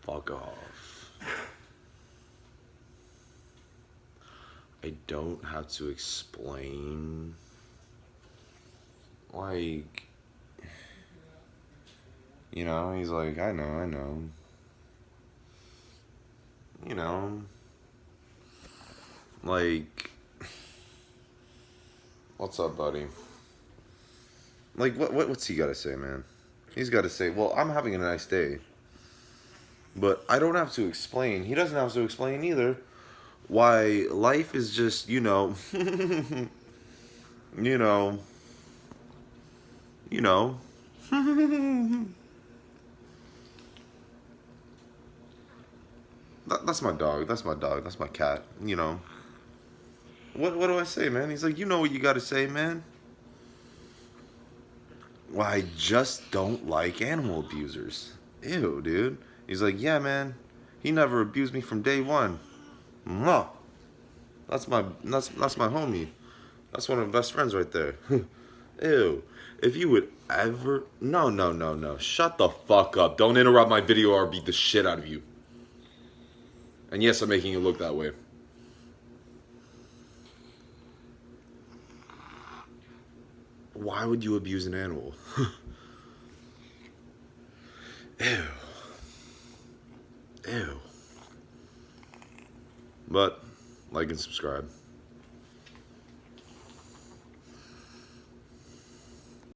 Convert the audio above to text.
fuck off. I don't have to explain. Like, you know, he's like, I know. You know, like, what's up, buddy? Like, what's he gotta say, man? He's gotta say, well, I'm having a nice day. But I don't have to explain. He doesn't have to explain either why life is just, you know, you know, you know. That's my dog. That's my dog. That's my cat. You know. What do I say, man? He's like, you know what you gotta say, man. Well, I just don't like animal abusers. Ew, dude. He's like, yeah, man. He never abused me from day one. Mwah. That's my homie. That's one of my best friends right there. Ew. If you would ever... No. Shut the fuck up. Don't interrupt my video or I'll beat the shit out of you. And yes, I'm making it look that way. Why would you abuse an animal? Ew. Ew. But, like and subscribe.